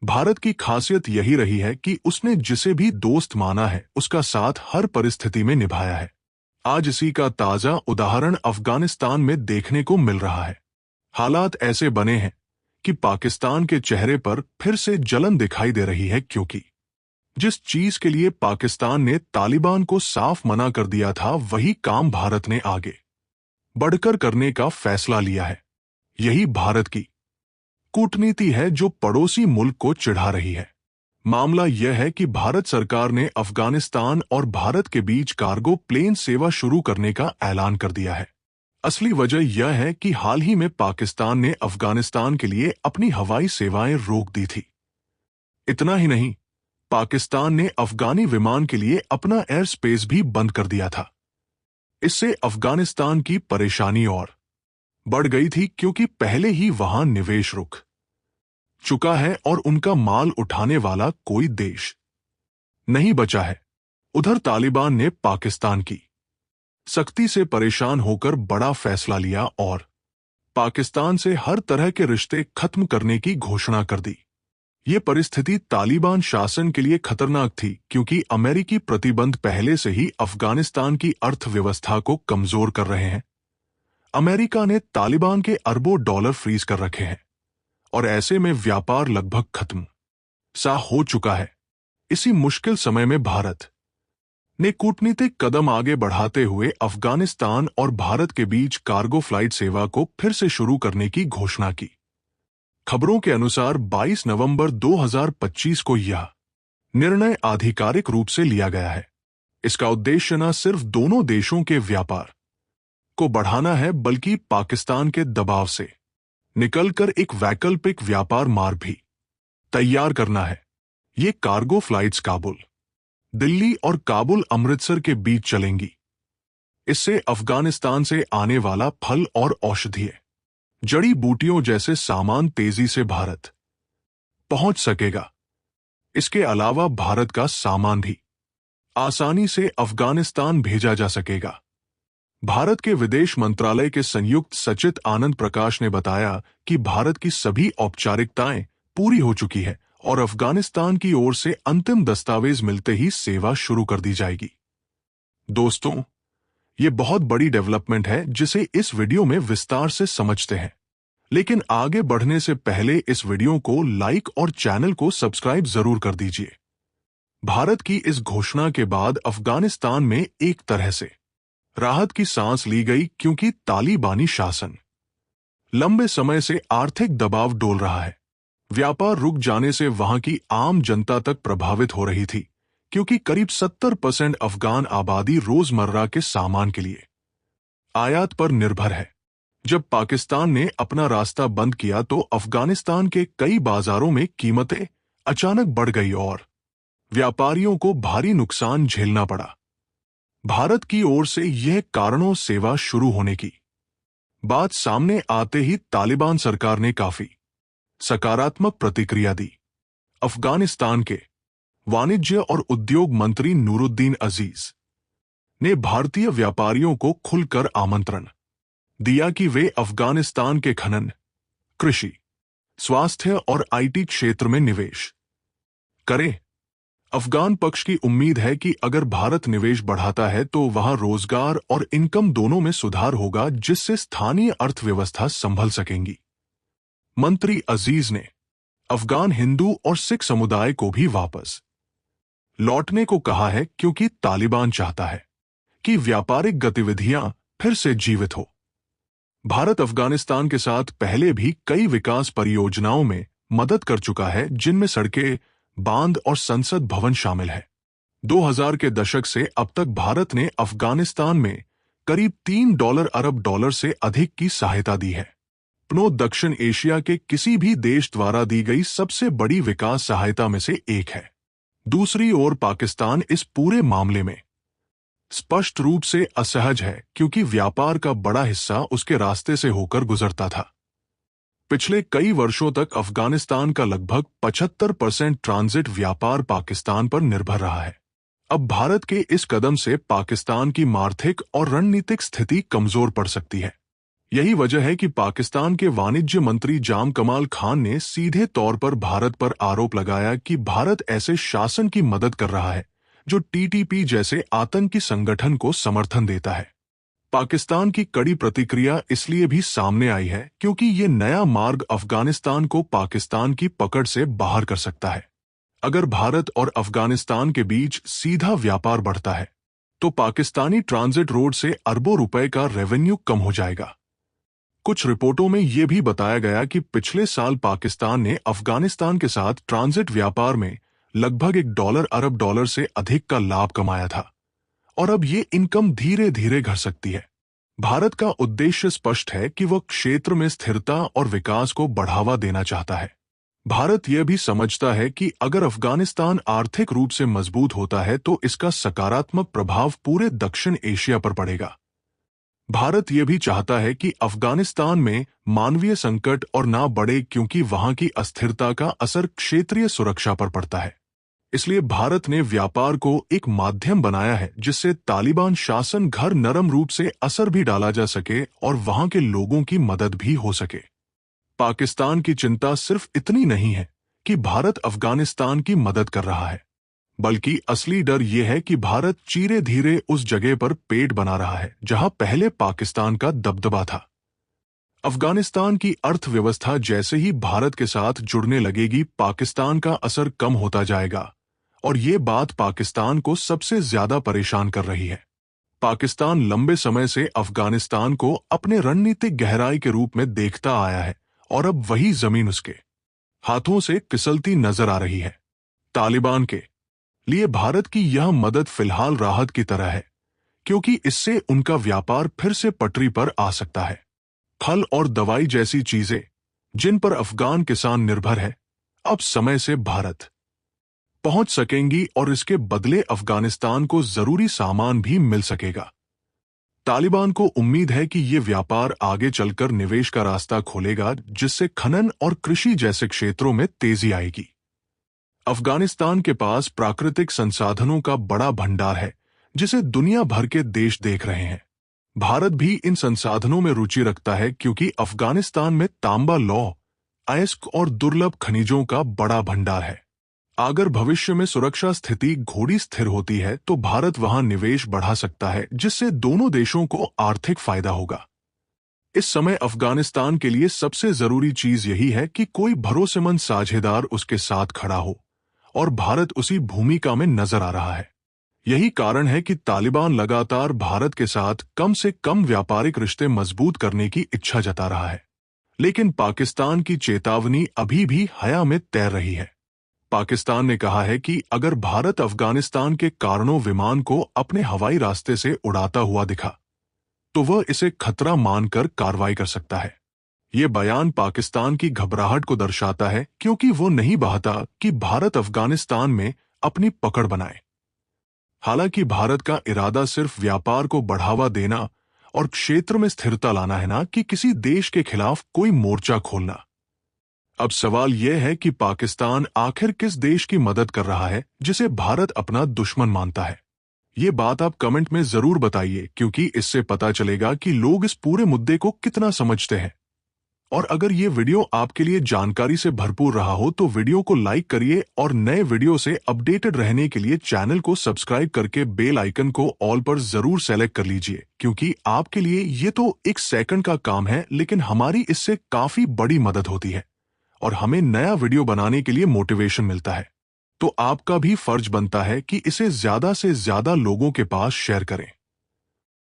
भारत की खासियत यही रही है कि उसने जिसे भी दोस्त माना है उसका साथ हर परिस्थिति में निभाया है। आज इसी का ताजा उदाहरण अफगानिस्तान में देखने को मिल रहा है। हालात ऐसे बने हैं कि पाकिस्तान के चेहरे पर फिर से जलन दिखाई दे रही है, क्योंकि जिस चीज के लिए पाकिस्तान ने तालिबान को साफ मना कर दिया था वही काम भारत ने आगे बढ़कर करने का फैसला लिया है। यही भारत की कूटनीति है जो पड़ोसी मुल्क को चिढ़ा रही है। मामला यह है कि भारत सरकार ने अफगानिस्तान और भारत के बीच कार्गो प्लेन सेवा शुरू करने का ऐलान कर दिया है। असली वजह यह है कि हाल ही में पाकिस्तान ने अफगानिस्तान के लिए अपनी हवाई सेवाएं रोक दी थी। इतना ही नहीं, पाकिस्तान ने अफगानी विमान के लिए अपना एयर स्पेस भी बंद कर दिया था। इससे अफगानिस्तान की परेशानी और बढ़ गई थी, क्योंकि पहले ही वहां निवेश रुक चुका है और उनका माल उठाने वाला कोई देश नहीं बचा है। उधर तालिबान ने पाकिस्तान की सख्ती से परेशान होकर बड़ा फैसला लिया और पाकिस्तान से हर तरह के रिश्ते खत्म करने की घोषणा कर दी। ये परिस्थिति तालिबान शासन के लिए खतरनाक थी, क्योंकि अमेरिकी प्रतिबंध पहले से ही अफगानिस्तान की अर्थव्यवस्था को कमजोर कर रहे हैं। अमेरिका ने तालिबान के अरबों डॉलर फ्रीज कर रखे हैं और ऐसे में व्यापार लगभग खत्म सा हो चुका है। इसी मुश्किल समय में भारत ने कूटनीतिक कदम आगे बढ़ाते हुए अफगानिस्तान और भारत के बीच कार्गो फ्लाइट सेवा को फिर से शुरू करने की घोषणा की। खबरों के अनुसार 22 नवंबर 2025 को यह निर्णय आधिकारिक रूप से लिया गया है। इसका उद्देश्य न सिर्फ दोनों देशों के व्यापार को बढ़ाना है, बल्कि पाकिस्तान के दबाव से निकलकर एक वैकल्पिक व्यापार मार्ग भी तैयार करना है। ये कार्गो फ्लाइट्स काबुल, दिल्ली और काबुल अमृतसर के बीच चलेंगी। इससे अफगानिस्तान से आने वाला फल और औषधीय जड़ी बूटियों जैसे सामान तेजी से भारत पहुंच सकेगा। इसके अलावा भारत का सामान भी आसानी से अफगानिस्तान भेजा जा सकेगा। भारत के विदेश मंत्रालय के संयुक्त सचिव आनंद प्रकाश ने बताया कि भारत की सभी औपचारिकताएं पूरी हो चुकी है और अफगानिस्तान की ओर से अंतिम दस्तावेज मिलते ही सेवा शुरू कर दी जाएगी। दोस्तों, ये बहुत बड़ी डेवलपमेंट है जिसे इस वीडियो में विस्तार से समझते हैं। लेकिन आगे बढ़ने से पहले इस वीडियो को लाइक और चैनल को सब्सक्राइब जरूर कर दीजिए। भारत की इस घोषणा के बाद अफगानिस्तान में एक तरह से राहत की सांस ली गई, क्योंकि तालिबानी शासन लंबे समय से आर्थिक दबाव डोल रहा है। व्यापार रुक जाने से वहां की आम जनता तक प्रभावित हो रही थी, क्योंकि करीब 70% अफगान आबादी रोजमर्रा के सामान के लिए आयात पर निर्भर है। जब पाकिस्तान ने अपना रास्ता बंद किया तो अफगानिस्तान के कई बाजारों में कीमतें अचानक बढ़ गई और व्यापारियों को भारी नुकसान झेलना पड़ा। भारत की ओर से यह कारणों सेवा शुरू होने की बात सामने आते ही तालिबान सरकार ने काफी सकारात्मक प्रतिक्रिया दी। अफगानिस्तान के वाणिज्य और उद्योग मंत्री नूरुद्दीन अजीज ने भारतीय व्यापारियों को खुलकर आमंत्रण दिया कि वे अफगानिस्तान के खनन, कृषि, स्वास्थ्य और आईटी क्षेत्र में निवेश करें। अफगान पक्ष की उम्मीद है कि अगर भारत निवेश बढ़ाता है तो वहां रोजगार और इनकम दोनों में सुधार होगा, जिससे स्थानीय अर्थव्यवस्था संभल सकेंगी। मंत्री अजीज ने अफगान हिंदू और सिख समुदाय को भी वापस लौटने को कहा है, क्योंकि तालिबान चाहता है कि व्यापारिक गतिविधियां फिर से जीवित हो। भारत अफगानिस्तान के साथ पहले भी कई विकास परियोजनाओं में मदद कर चुका है, जिनमें सड़कें, बांध और संसद भवन शामिल है। 2000 के दशक से अब तक भारत ने अफगानिस्तान में करीब $3 अरब से अधिक की सहायता दी है। पनो दक्षिण एशिया के किसी भी देश द्वारा दी गई सबसे बड़ी विकास सहायता में से एक है। दूसरी ओर पाकिस्तान इस पूरे मामले में स्पष्ट रूप से असहज है, क्योंकि व्यापार का बड़ा हिस्सा उसके रास्ते से होकर गुजरता था। पिछले कई वर्षों तक अफगानिस्तान का लगभग 75% ट्रांजिट व्यापार पाकिस्तान पर निर्भर रहा है। अब भारत के इस कदम से पाकिस्तान की आर्थिक और रणनीतिक स्थिति कमजोर पड़ सकती है। यही वजह है कि पाकिस्तान के वाणिज्य मंत्री जाम कमाल खान ने सीधे तौर पर भारत पर आरोप लगाया कि भारत ऐसे शासन की मदद कर रहा है जो टीटीपी जैसे आतंकी संगठन को समर्थन देता है। पाकिस्तान की कड़ी प्रतिक्रिया इसलिए भी सामने आई है क्योंकि ये नया मार्ग अफगानिस्तान को पाकिस्तान की पकड़ से बाहर कर सकता है। अगर भारत और अफगानिस्तान के बीच सीधा व्यापार बढ़ता है तो पाकिस्तानी ट्रांजिट रोड से अरबों रुपए का रेवेन्यू कम हो जाएगा। कुछ रिपोर्टों में यह भी बताया गया कि पिछले साल पाकिस्तान ने अफगानिस्तान के साथ ट्रांजिट व्यापार में लगभग $1 अरब से अधिक का लाभ कमाया था और अब ये इनकम धीरे धीरे घट सकती है। भारत का उद्देश्य स्पष्ट है कि वह क्षेत्र में स्थिरता और विकास को बढ़ावा देना चाहता है। भारत यह भी समझता है कि अगर अफगानिस्तान आर्थिक रूप से मजबूत होता है तो इसका सकारात्मक प्रभाव पूरे दक्षिण एशिया पर पड़ेगा। भारत यह भी चाहता है कि अफगानिस्तान में मानवीय संकट और ना बढ़े क्योंकि वहां की अस्थिरता का असर क्षेत्रीय सुरक्षा पर पड़ता है। इसलिए भारत ने व्यापार को एक माध्यम बनाया है जिससे तालिबान शासन घर नरम रूप से असर भी डाला जा सके और वहां के लोगों की मदद भी हो सके। पाकिस्तान की चिंता सिर्फ इतनी नहीं है कि भारत अफगानिस्तान की मदद कर रहा है, बल्कि असली डर यह है कि भारत धीरे धीरे उस जगह पर पेट बना रहा है जहां पहले पाकिस्तान का दबदबा था। अफगानिस्तान की अर्थव्यवस्था जैसे ही भारत के साथ जुड़ने लगेगी, पाकिस्तान का असर कम होता जाएगा और ये बात पाकिस्तान को सबसे ज्यादा परेशान कर रही है। पाकिस्तान लंबे समय से अफगानिस्तान को अपने रणनीतिक गहराई के रूप में देखता आया है और अब वही जमीन उसके हाथों से फिसलती नजर आ रही है। तालिबान के लिए भारत की यह मदद फिलहाल राहत की तरह है क्योंकि इससे उनका व्यापार फिर से पटरी पर आ सकता है। फल और दवाई जैसी चीजें जिन पर अफगान किसान निर्भर है, अब समय से भारत पहुंच सकेंगी और इसके बदले अफगानिस्तान को जरूरी सामान भी मिल सकेगा। तालिबान को उम्मीद है कि ये व्यापार आगे चलकर निवेश का रास्ता खोलेगा जिससे खनन और कृषि जैसे क्षेत्रों में तेजी आएगी। अफगानिस्तान के पास प्राकृतिक संसाधनों का बड़ा भंडार है जिसे दुनिया भर के देश देख रहे हैं। भारत भी इन संसाधनों में रुचि रखता है क्योंकि अफगानिस्तान में तांबा, लौह, अयस्क और दुर्लभ खनिजों का बड़ा भंडार है। अगर भविष्य में सुरक्षा स्थिति घोड़ी स्थिर होती है तो भारत वहां निवेश बढ़ा सकता है जिससे दोनों देशों को आर्थिक फायदा होगा। इस समय अफगानिस्तान के लिए सबसे जरूरी चीज यही है कि कोई भरोसेमंद साझेदार उसके साथ खड़ा हो और भारत उसी भूमिका में नजर आ रहा है। यही कारण है कि तालिबान लगातार भारत के साथ कम से कम व्यापारिक रिश्ते मजबूत करने की इच्छा जता रहा है, लेकिन पाकिस्तान की चेतावनी अभी भी हया में तैर रही है। पाकिस्तान ने कहा है कि अगर भारत अफगानिस्तान के कारणों विमान को अपने हवाई रास्ते से उड़ाता हुआ दिखा तो वह इसे खतरा मानकर कार्रवाई कर सकता है। ये बयान पाकिस्तान की घबराहट को दर्शाता है क्योंकि वो नहीं चाहता कि भारत अफगानिस्तान में अपनी पकड़ बनाए। हालांकि भारत का इरादा सिर्फ व्यापार को बढ़ावा देना और क्षेत्र में स्थिरता लाना है, ना कि किसी देश के खिलाफ कोई मोर्चा खोलना। अब सवाल यह है कि पाकिस्तान आखिर किस देश की मदद कर रहा है जिसे भारत अपना दुश्मन मानता है। ये बात आप कमेंट में जरूर बताइए क्योंकि इससे पता चलेगा कि लोग इस पूरे मुद्दे को कितना समझते हैं। और अगर ये वीडियो आपके लिए जानकारी से भरपूर रहा हो तो वीडियो को लाइक करिए और नए वीडियो से अपडेटेड रहने के लिए चैनल को सब्सक्राइब करके बेल आइकन को ऑल पर जरूर सेलेक्ट कर लीजिए क्योंकि आपके लिए ये तो 1 सेकंड का काम है, लेकिन हमारी इससे काफी बड़ी मदद होती है और हमें नया वीडियो बनाने के लिए मोटिवेशन मिलता है। तो आपका भी फर्ज बनता है कि इसे ज्यादा से ज्यादा लोगों के पास शेयर करें।